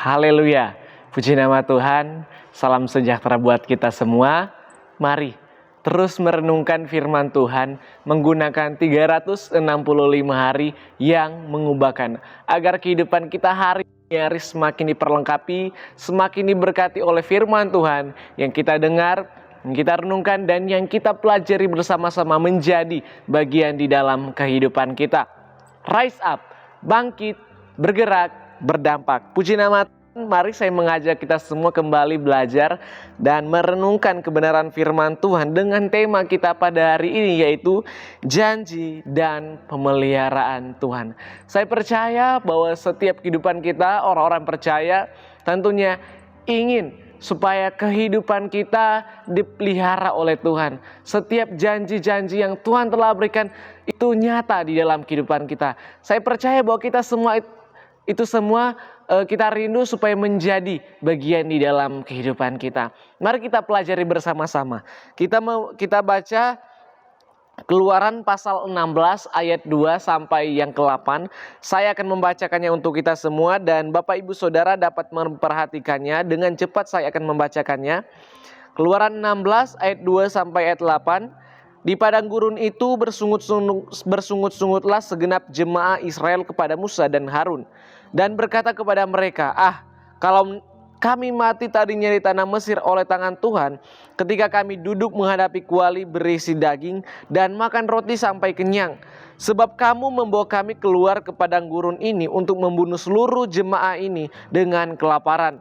Haleluya, puji nama Tuhan, salam sejahtera buat kita semua. Mari terus merenungkan firman Tuhan menggunakan 365 hari yang mengubahkan. Agar kehidupan kita hari ini semakin diperlengkapi, semakin diberkati oleh firman Tuhan yang kita dengar, yang kita renungkan, dan yang kita pelajari bersama-sama menjadi bagian di dalam kehidupan kita. Rise up, bangkit, bergerak, berdampak. Puji nama Tuhan, mari saya mengajak kita semua kembali belajar dan merenungkan kebenaran firman Tuhan dengan tema kita pada hari ini, yaitu janji dan pemeliharaan Tuhan. Saya percaya bahwa setiap kehidupan kita, orang-orang percaya tentunya ingin supaya kehidupan kita dipelihara oleh Tuhan. Setiap janji-janji yang Tuhan telah berikan itu nyata di dalam kehidupan kita. Saya percaya bahwa kita semua itu semua kita rindu supaya menjadi bagian di dalam kehidupan kita. Mari kita pelajari bersama-sama. Kita baca Keluaran pasal 16 ayat 2 sampai yang ke-8. Saya akan membacakannya untuk kita semua dan Bapak Ibu Saudara dapat memperhatikannya. Dengan cepat saya akan membacakannya. Keluaran 16 ayat 2 sampai ayat 8. Di padang gurun itu bersungut-sungutlah segenap jemaah Israel kepada Musa dan Harun, dan berkata kepada mereka, kalau kami mati tadinya di tanah Mesir oleh tangan Tuhan, ketika kami duduk menghadapi kuali berisi daging dan makan roti sampai kenyang. Sebab kamu membawa kami keluar ke padang gurun ini untuk membunuh seluruh jemaah ini dengan kelaparan.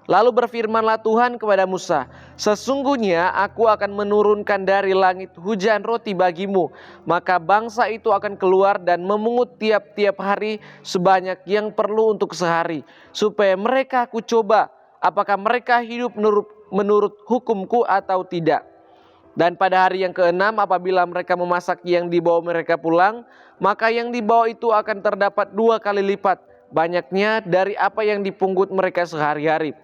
Lalu berfirmanlah Tuhan kepada Musa, sesungguhnya aku akan menurunkan dari langit hujan roti bagimu, maka bangsa itu akan keluar dan memungut tiap-tiap hari sebanyak yang perlu untuk sehari, supaya mereka aku coba apakah mereka hidup menurut hukumku atau tidak. Dan pada hari yang ke-6 apabila mereka memasak yang dibawa mereka pulang, maka yang dibawa itu akan terdapat 2 kali lipat banyaknya dari apa yang dipungut mereka sehari-hari.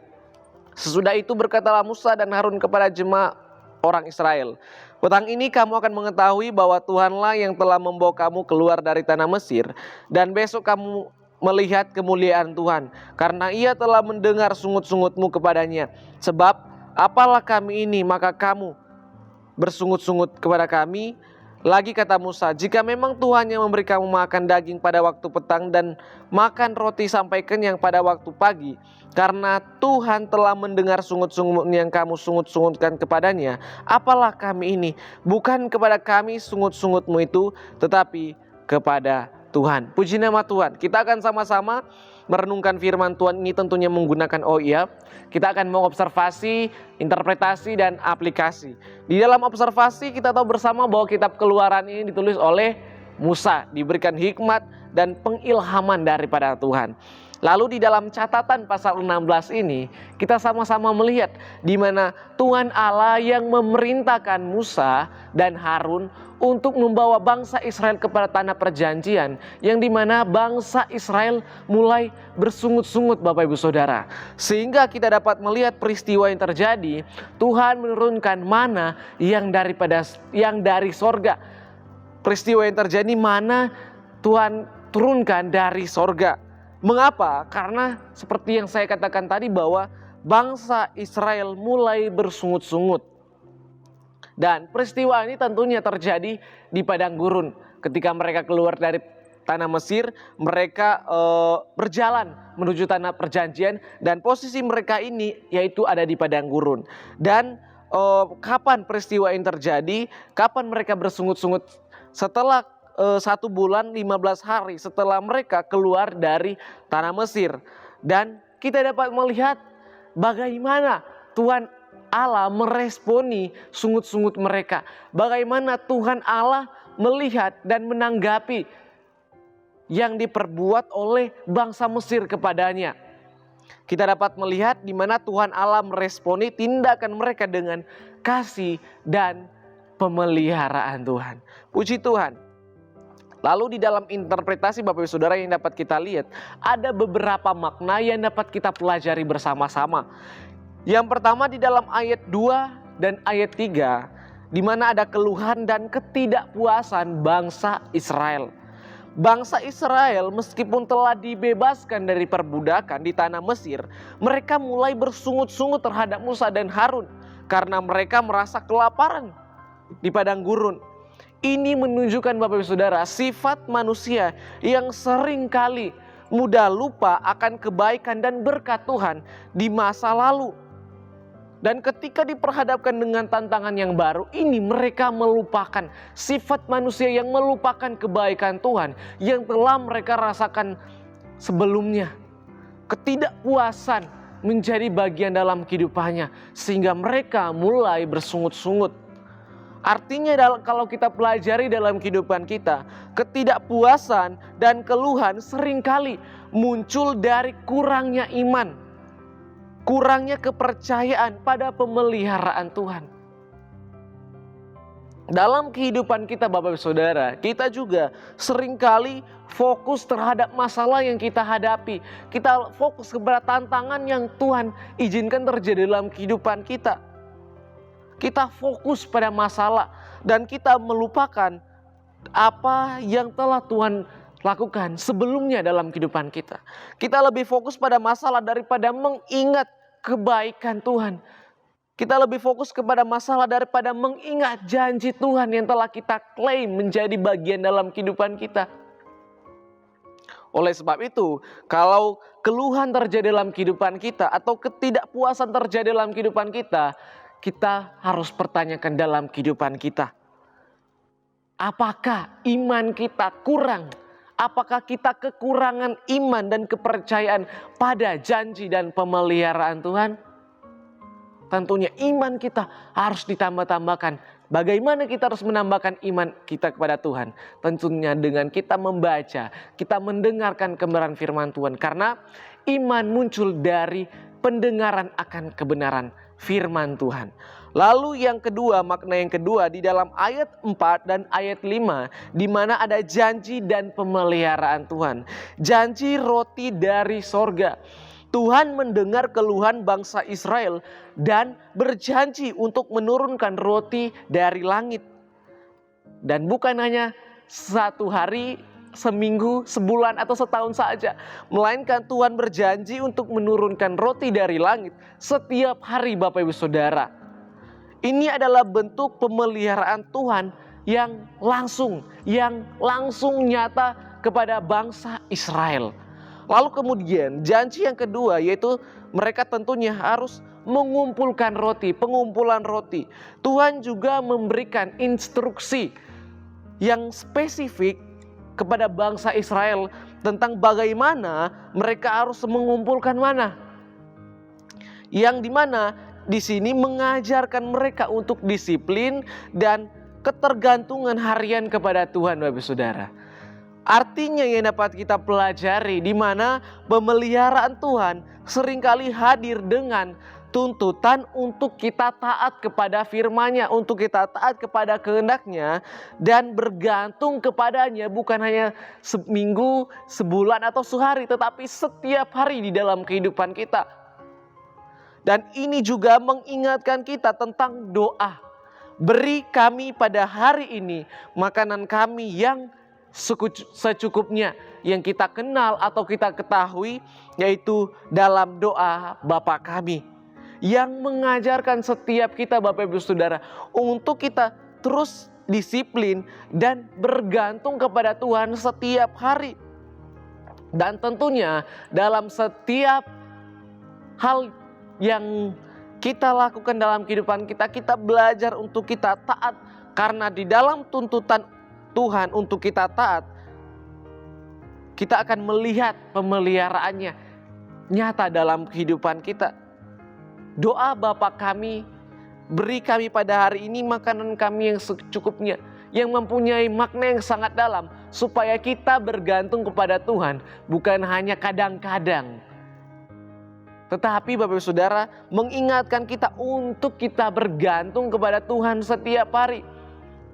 Sesudah itu berkatalah Musa dan Harun kepada jemaah orang Israel, petang ini kamu akan mengetahui bahwa Tuhanlah yang telah membawa kamu keluar dari tanah Mesir, dan besok kamu melihat kemuliaan Tuhan, karena ia telah mendengar sungut-sungutmu kepadanya. Sebab apalah kami ini, maka kamu bersungut-sungut kepada kami. Lagi kata Musa, jika memang Tuhan yang memberi kamu makan daging pada waktu petang dan makan roti sampai kenyang pada waktu pagi, karena Tuhan telah mendengar sungut-sungut yang kamu sungut-sungutkan kepadanya, apalah kami ini? Bukan kepada kami sungut-sungutmu itu, tetapi kepada Tuhan. Puji nama Tuhan. Kita akan sama-sama merenungkan firman Tuhan ini tentunya menggunakan OIA. Kita akan mengobservasi, interpretasi, dan aplikasi. Di dalam observasi kita tahu bersama bahwa kitab Keluaran ini ditulis oleh Musa, diberikan hikmat dan pengilhaman daripada Tuhan. Lalu di dalam catatan pasal 16 ini kita sama-sama melihat di mana Tuhan Allah yang memerintahkan Musa dan Harun untuk membawa bangsa Israel kepada tanah perjanjian, yang dimana bangsa Israel mulai bersungut-sungut, Bapak Ibu Saudara. Sehingga kita dapat melihat peristiwa yang terjadi, Tuhan menurunkan mana yang dari sorga. Peristiwa yang terjadi mana Tuhan turunkan dari sorga. Mengapa? Karena seperti yang saya katakan tadi bahwa bangsa Israel mulai bersungut-sungut. Dan peristiwa ini tentunya terjadi di padang gurun. Ketika mereka keluar dari tanah Mesir, mereka berjalan menuju tanah perjanjian, dan posisi mereka ini yaitu ada di padang gurun. Dan kapan peristiwa ini terjadi? Kapan mereka bersungut-sungut? Setelah 1 bulan 15 hari setelah mereka keluar dari tanah Mesir. Dan kita dapat melihat bagaimana Tuhan Allah meresponi sungut-sungut mereka. Bagaimana Tuhan Allah melihat dan menanggapi yang diperbuat oleh bangsa Mesir kepadanya. Kita dapat melihat di mana Tuhan Allah meresponi tindakan mereka dengan kasih dan pemeliharaan Tuhan. Puji Tuhan. Lalu di dalam interpretasi Bapak Ibu Saudara yang dapat kita lihat, ada beberapa makna yang dapat kita pelajari bersama-sama. Yang pertama di dalam ayat 2 dan ayat 3, di mana ada keluhan dan ketidakpuasan bangsa Israel. Bangsa Israel meskipun telah dibebaskan dari perbudakan di tanah Mesir, mereka mulai bersungut-sungut terhadap Musa dan Harun karena mereka merasa kelaparan di padang gurun. Ini menunjukkan Bapak Ibu Saudara, sifat manusia yang sering kali mudah lupa akan kebaikan dan berkat Tuhan di masa lalu. Dan ketika diperhadapkan dengan tantangan yang baru, ini mereka melupakan sifat manusia yang melupakan kebaikan Tuhan yang telah mereka rasakan sebelumnya. Ketidakpuasan menjadi bagian dalam kehidupannya sehingga mereka mulai bersungut-sungut. Artinya kalau kita pelajari dalam kehidupan kita, ketidakpuasan dan keluhan seringkali muncul dari kurangnya iman, kurangnya kepercayaan pada pemeliharaan Tuhan. Dalam kehidupan kita Bapak Ibu Saudara, kita juga seringkali fokus terhadap masalah yang kita hadapi. Kita fokus kepada tantangan yang Tuhan izinkan terjadi dalam kehidupan kita. Kita fokus pada masalah dan kita melupakan apa yang telah Tuhan lakukan sebelumnya dalam kehidupan kita. Kita lebih fokus pada masalah daripada mengingat kebaikan Tuhan. Kita lebih fokus kepada masalah daripada mengingat janji Tuhan yang telah kita klaim menjadi bagian dalam kehidupan kita. Oleh sebab itu, kalau keluhan terjadi dalam kehidupan kita atau ketidakpuasan terjadi dalam kehidupan kita, kita harus pertanyakan dalam kehidupan kita. Apakah iman kita kurang? Apakah kita kekurangan iman dan kepercayaan pada janji dan pemeliharaan Tuhan? Tentunya iman kita harus ditambah-tambahkan. Bagaimana kita harus menambahkan iman kita kepada Tuhan? Tentunya dengan kita membaca, kita mendengarkan kebenaran firman Tuhan. Karena iman muncul dari pendengaran akan kebenaran firman Tuhan. Lalu yang kedua, makna yang kedua di dalam ayat 4 dan ayat 5, di mana ada janji dan pemeliharaan Tuhan. Janji roti dari sorga. Tuhan mendengar keluhan bangsa Israel dan berjanji untuk menurunkan roti dari langit. Dan bukan hanya satu hari, seminggu, sebulan atau setahun saja. Melainkan Tuhan berjanji untuk menurunkan roti dari langit setiap hari Bapak Ibu Saudara. Ini adalah bentuk pemeliharaan Tuhan yang langsung nyata kepada bangsa Israel. Lalu kemudian janji yang kedua yaitu mereka tentunya harus mengumpulkan roti, pengumpulan roti. Tuhan juga memberikan instruksi yang spesifik kepada bangsa Israel tentang bagaimana mereka harus mengumpulkan mana. Yang dimana di sini mengajarkan mereka untuk disiplin dan ketergantungan harian kepada Tuhan Bapak Saudara. Artinya yang dapat kita pelajari di mana pemeliharaan Tuhan seringkali hadir dengan tuntutan untuk kita taat kepada firman-Nya, untuk kita taat kepada kehendak-Nya dan bergantung kepadanya bukan hanya seminggu, sebulan atau sehari, tetapi setiap hari di dalam kehidupan kita. Dan ini juga mengingatkan kita tentang doa. Beri kami pada hari ini makanan kami yang secukupnya, yang kita kenal atau kita ketahui, yaitu dalam doa Bapa kami, yang mengajarkan setiap kita Bapak Ibu Saudara untuk kita terus disiplin dan bergantung kepada Tuhan setiap hari. Dan tentunya dalam setiap hal yang kita lakukan dalam kehidupan kita, kita belajar untuk kita taat. Karena di dalam tuntutan Tuhan untuk kita taat, kita akan melihat pemeliharaannya nyata dalam kehidupan kita. Doa Bapa kami, beri kami pada hari ini makanan kami yang secukupnya, yang mempunyai makna yang sangat dalam, supaya kita bergantung kepada Tuhan bukan hanya kadang-kadang, tetapi Bapak Ibu Saudara mengingatkan kita untuk kita bergantung kepada Tuhan setiap hari.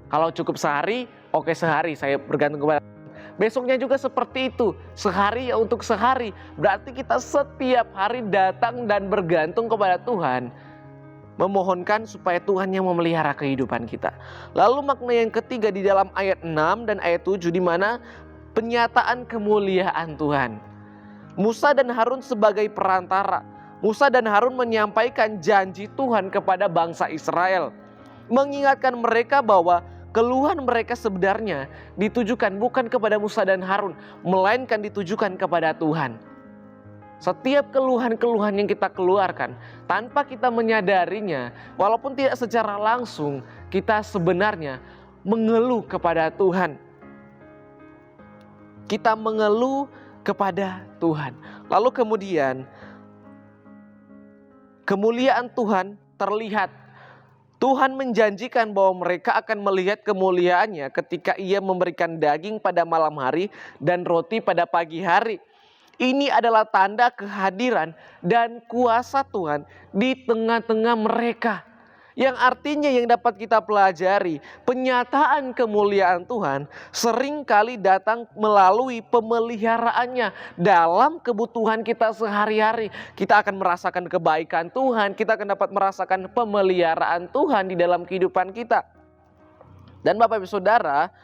Kalau cukup sehari, oke sehari saya bergantung kepada Tuhan. Besoknya juga seperti itu, sehari ya untuk sehari. Berarti kita setiap hari datang dan bergantung kepada Tuhan, memohonkan supaya Tuhan yang memelihara kehidupan kita. Lalu makna yang ketiga di dalam ayat 6 dan ayat 7, di mana penyataan kemuliaan Tuhan. Musa dan Harun sebagai perantara. Musa dan Harun menyampaikan janji Tuhan kepada bangsa Israel, mengingatkan mereka bahwa keluhan mereka sebenarnya ditujukan bukan kepada Musa dan Harun, melainkan ditujukan kepada Tuhan. Setiap keluhan-keluhan yang kita keluarkan tanpa kita menyadarinya, walaupun tidak secara langsung, kita sebenarnya mengeluh kepada Tuhan. Kita mengeluh kepada Tuhan. Lalu kemudian kemuliaan Tuhan terlihat. Tuhan menjanjikan bahwa mereka akan melihat kemuliaannya ketika Ia memberikan daging pada malam hari dan roti pada pagi hari. Ini adalah tanda kehadiran dan kuasa Tuhan di tengah-tengah mereka. Yang artinya yang dapat kita pelajari, penyataan kemuliaan Tuhan seringkali datang melalui pemeliharaannya dalam kebutuhan kita sehari-hari. Kita akan merasakan kebaikan Tuhan, kita akan dapat merasakan pemeliharaan Tuhan di dalam kehidupan kita. Dan Bapak Ibu Saudara,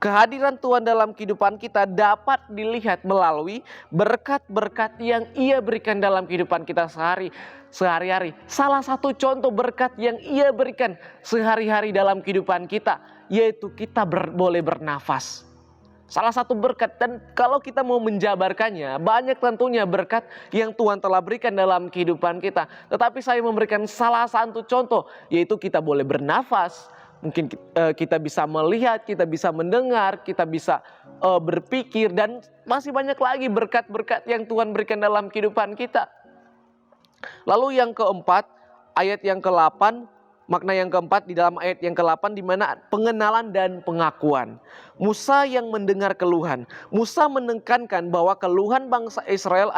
kehadiran Tuhan dalam kehidupan kita dapat dilihat melalui berkat-berkat yang Ia berikan dalam kehidupan kita sehari-hari. Salah satu contoh berkat yang Ia berikan sehari-hari dalam kehidupan kita, yaitu kita boleh bernafas. Salah satu berkat, dan kalau kita mau menjabarkannya, banyak tentunya berkat yang Tuhan telah berikan dalam kehidupan kita. Tetapi saya memberikan salah satu contoh, yaitu kita boleh bernafas. Mungkin kita bisa melihat, kita bisa mendengar, kita bisa berpikir, dan masih banyak lagi berkat-berkat yang Tuhan berikan dalam kehidupan kita. Lalu yang keempat, ayat yang ke-8, makna yang keempat di dalam ayat yang ke-8, di mana pengenalan dan pengakuan. Musa yang mendengar keluhan. Musa menekankan bahwa keluhan bangsa Israel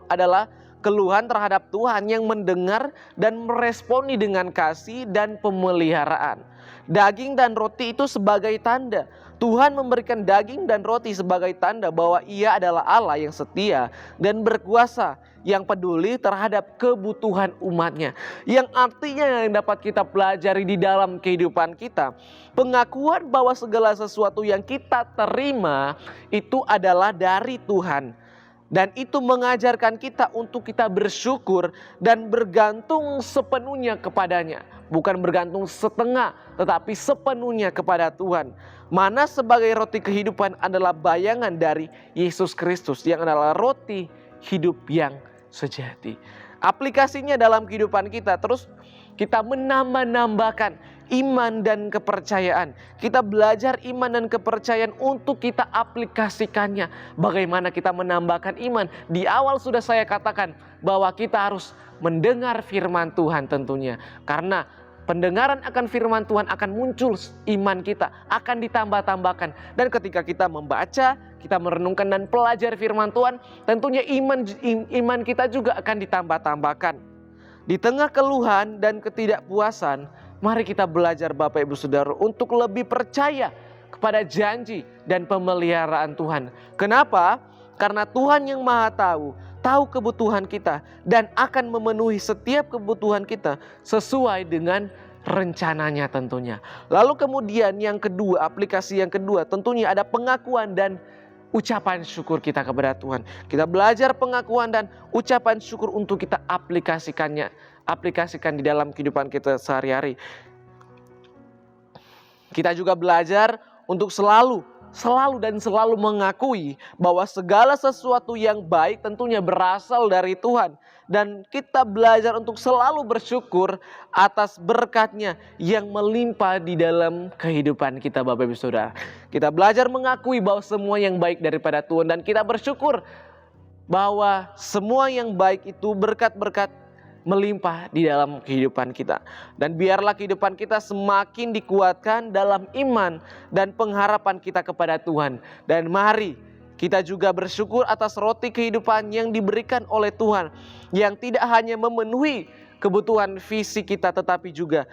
adalah keluhan terhadap Tuhan yang mendengar dan meresponi dengan kasih dan pemeliharaan. Daging dan roti itu sebagai tanda. Tuhan memberikan daging dan roti sebagai tanda bahwa Ia adalah Allah yang setia dan berkuasa, yang peduli terhadap kebutuhan umatnya. Yang artinya yang dapat kita pelajari di dalam kehidupan kita, pengakuan bahwa segala sesuatu yang kita terima itu adalah dari Tuhan. Dan itu mengajarkan kita untuk kita bersyukur dan bergantung sepenuhnya kepadanya. Bukan bergantung setengah, tetapi sepenuhnya kepada Tuhan. Mana sebagai roti kehidupan adalah bayangan dari Yesus Kristus, yang adalah roti hidup yang sejati. Aplikasinya dalam kehidupan kita, terus kita menambah-nambahkan iman dan kepercayaan. Kita belajar iman dan kepercayaan untuk kita aplikasikannya. Bagaimana kita menambahkan iman? Di awal sudah saya katakan bahwa kita harus mendengar firman Tuhan tentunya. Karena pendengaran akan firman Tuhan akan muncul iman kita, akan ditambah-tambahkan. Dan ketika kita membaca, kita merenungkan dan pelajari firman Tuhan, tentunya iman kita juga akan ditambah-tambahkan. Di tengah keluhan dan ketidakpuasan, mari kita belajar Bapak Ibu Saudara untuk lebih percaya kepada janji dan pemeliharaan Tuhan. Kenapa? Karena Tuhan yang Maha tahu kebutuhan kita dan akan memenuhi setiap kebutuhan kita sesuai dengan rencananya tentunya. Lalu kemudian yang kedua, aplikasi yang kedua tentunya ada pengakuan dan ucapan syukur kita kepada Tuhan. Kita belajar pengakuan dan ucapan syukur untuk kita aplikasikan di dalam kehidupan kita sehari-hari. Kita juga belajar untuk selalu mengakui bahwa segala sesuatu yang baik tentunya berasal dari Tuhan. Dan kita belajar untuk selalu bersyukur atas berkat-Nya yang melimpah di dalam kehidupan kita Bapak Ibu Saudara. Kita belajar mengakui bahwa semua yang baik daripada Tuhan, dan kita bersyukur bahwa semua yang baik itu berkat-berkat melimpah di dalam kehidupan kita. Dan biarlah kehidupan kita semakin dikuatkan dalam iman dan pengharapan kita kepada Tuhan. Dan mari kita juga bersyukur atas roti kehidupan yang diberikan oleh Tuhan, yang tidak hanya memenuhi kebutuhan fisik kita, tetapi juga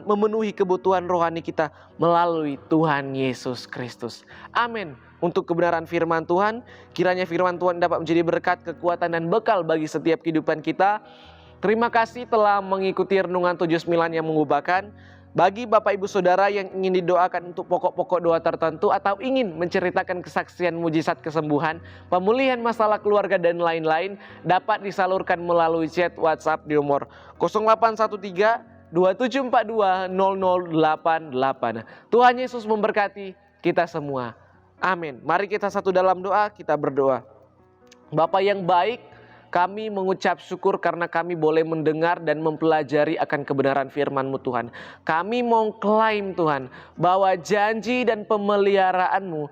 memenuhi kebutuhan rohani kita melalui Tuhan Yesus Kristus. Amin. Untuk kebenaran firman Tuhan, kiranya firman Tuhan dapat menjadi berkat, kekuatan, dan bekal bagi setiap kehidupan kita. Terima kasih telah mengikuti Renungan 79 yang mengubahkan. Bagi Bapak Ibu Saudara yang ingin didoakan untuk pokok-pokok doa tertentu atau ingin menceritakan kesaksian mujizat kesembuhan, pemulihan masalah keluarga dan lain-lain, dapat disalurkan melalui chat WhatsApp di nomor 0813 2742 0088. Tuhan Yesus memberkati kita semua. Amin. Mari kita satu dalam doa, kita berdoa. Bapa yang baik, kami mengucap syukur karena kami boleh mendengar dan mempelajari akan kebenaran firman-Mu Tuhan. Kami mau klaim Tuhan bahwa janji dan pemeliharaan-Mu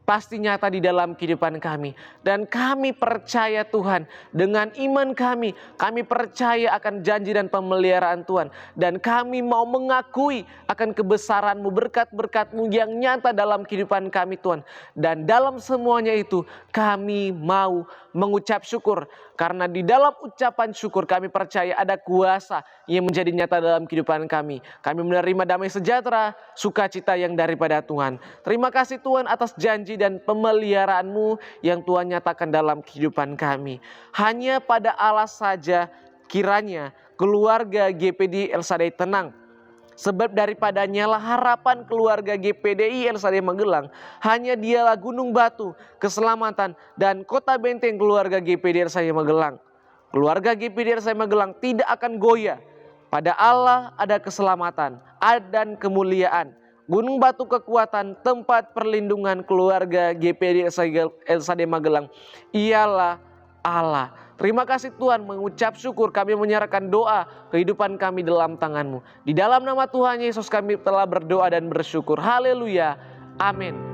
pasti nyata di dalam kehidupan kami. Dan kami percaya Tuhan, dengan iman kami percaya akan janji dan pemeliharaan Tuhan. Dan kami mau mengakui akan kebesaran-Mu, berkat-berkat-Mu yang nyata dalam kehidupan kami Tuhan. Dan dalam semuanya itu kami mau mengucap syukur. Karena di dalam ucapan syukur kami percaya ada kuasa yang menjadi nyata dalam kehidupan kami. Kami menerima damai sejahtera, sukacita yang daripada Tuhan. Terima kasih Tuhan atas janji dan pemeliharaan-Mu yang Tuhan nyatakan dalam kehidupan kami. Hanya pada Allah saja kiranya keluarga GPD El Shaddai tenang. Sebab daripadanya lah harapan keluarga GPDI El Shaddai Magelang. Hanya dialah gunung batu, keselamatan, dan kota benteng keluarga GPD El Shaddai Magelang. Keluarga GPD El Shaddai Magelang tidak akan goyah. Pada Allah ada keselamatan, dan kemuliaan. Gunung batu kekuatan, tempat perlindungan keluarga GPD El Shaddai Magelang. Ialah Allah. Terima kasih Tuhan, mengucap syukur kami menyerahkan doa kehidupan kami dalam tangan-Mu. Di dalam nama Tuhan Yesus kami telah berdoa dan bersyukur. Haleluya. Amin.